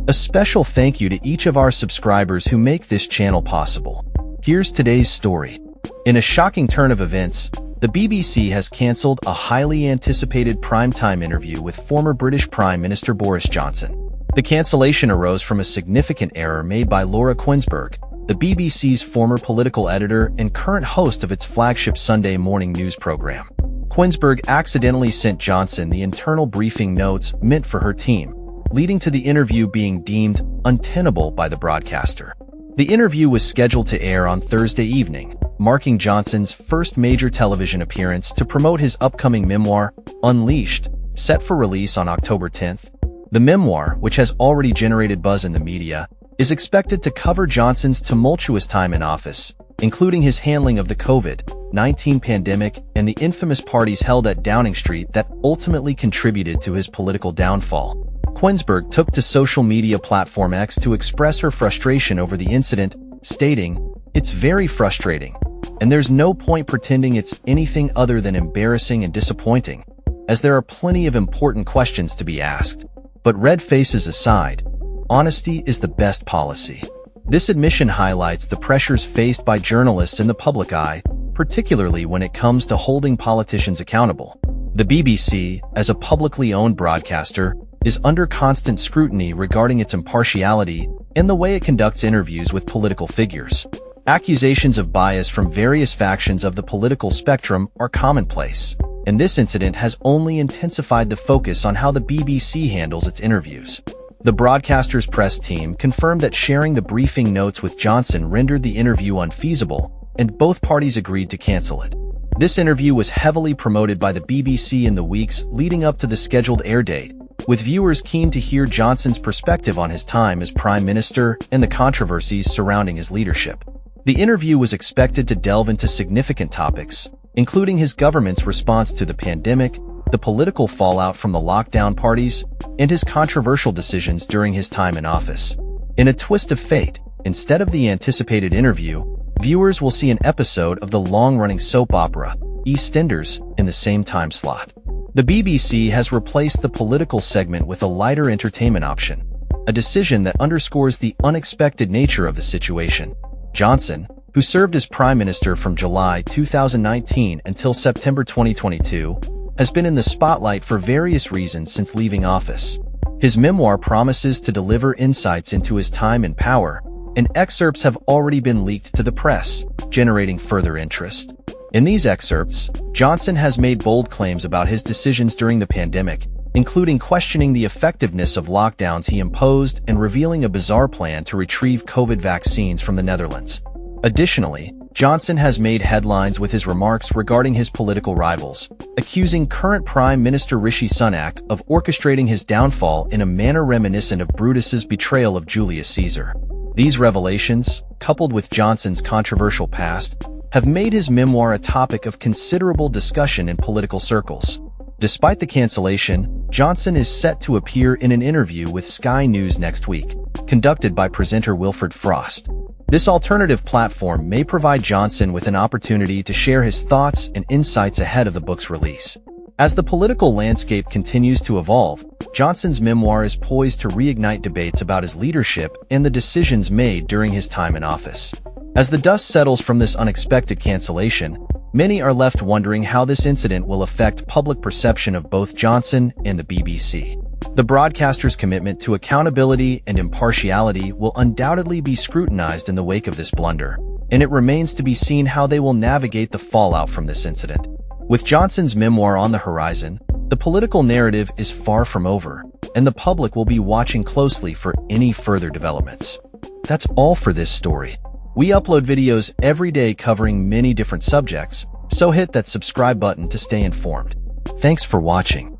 A special thank you to each of our subscribers who make this channel possible. Here's today's story. In a shocking turn of events, the BBC has cancelled a highly anticipated primetime interview with former British Prime Minister Boris Johnson. The cancellation arose from a significant error made by Laura Kuenssberg, the BBC's former political editor and current host of its flagship Sunday morning news program. Kuenssberg accidentally sent Johnson the internal briefing notes meant for her team, leading to the interview being deemed untenable by the broadcaster. The interview was scheduled to air on Thursday evening, marking Johnson's first major television appearance to promote his upcoming memoir, Unleashed, set for release on October 10th. The memoir, which has already generated buzz in the media, is expected to cover Johnson's tumultuous time in office, including his handling of the COVID-19 pandemic and the infamous parties held at Downing Street that ultimately contributed to his political downfall. Kuenssberg took to social media platform X to express her frustration over the incident, stating, "It's very frustrating, and there's no point pretending it's anything other than embarrassing and disappointing, as there are plenty of important questions to be asked. But red faces aside, honesty is the best policy." This admission highlights the pressures faced by journalists in the public eye, particularly when it comes to holding politicians accountable. The BBC, as a publicly owned broadcaster, is under constant scrutiny regarding its impartiality and the way it conducts interviews with political figures. Accusations of bias from various factions of the political spectrum are commonplace, and this incident has only intensified the focus on how the BBC handles its interviews. The broadcaster's press team confirmed that sharing the briefing notes with Johnson rendered the interview unfeasible, and both parties agreed to cancel it. This interview was heavily promoted by the BBC in the weeks leading up to the scheduled air date, with viewers keen to hear Johnson's perspective on his time as Prime Minister and the controversies surrounding his leadership. The interview was expected to delve into significant topics, including his government's response to the pandemic, the political fallout from the lockdown parties, and his controversial decisions during his time in office. In a twist of fate, instead of the anticipated interview, viewers will see an episode of the long-running soap opera, EastEnders, in the same time slot. The BBC has replaced the political segment with a lighter entertainment option, a decision that underscores the unexpected nature of the situation. Johnson, who served as Prime Minister from July 2019 until September 2022, has been in the spotlight for various reasons since leaving office. His memoir promises to deliver insights into his time in power, and excerpts have already been leaked to the press, generating further interest. In these excerpts, Johnson has made bold claims about his decisions during the pandemic, including questioning the effectiveness of lockdowns he imposed and revealing a bizarre plan to retrieve COVID vaccines from the Netherlands. Additionally, Johnson has made headlines with his remarks regarding his political rivals, accusing current Prime Minister Rishi Sunak of orchestrating his downfall in a manner reminiscent of Brutus's betrayal of Julius Caesar. These revelations, coupled with Johnson's controversial past, have made his memoir a topic of considerable discussion in political circles. Despite the cancellation, Johnson is set to appear in an interview with Sky News next week, conducted by presenter Wilfred Frost. This alternative platform may provide Johnson with an opportunity to share his thoughts and insights ahead of the book's release. As the political landscape continues to evolve, Johnson's memoir is poised to reignite debates about his leadership and the decisions made during his time in office. As the dust settles from this unexpected cancellation, many are left wondering how this incident will affect public perception of both Johnson and the BBC. The broadcaster's commitment to accountability and impartiality will undoubtedly be scrutinized in the wake of this blunder, and it remains to be seen how they will navigate the fallout from this incident. With Johnson's memoir on the horizon, the political narrative is far from over, and the public will be watching closely for any further developments. That's all for this story. We upload videos every day covering many different subjects, so hit that subscribe button to stay informed. Thanks for watching.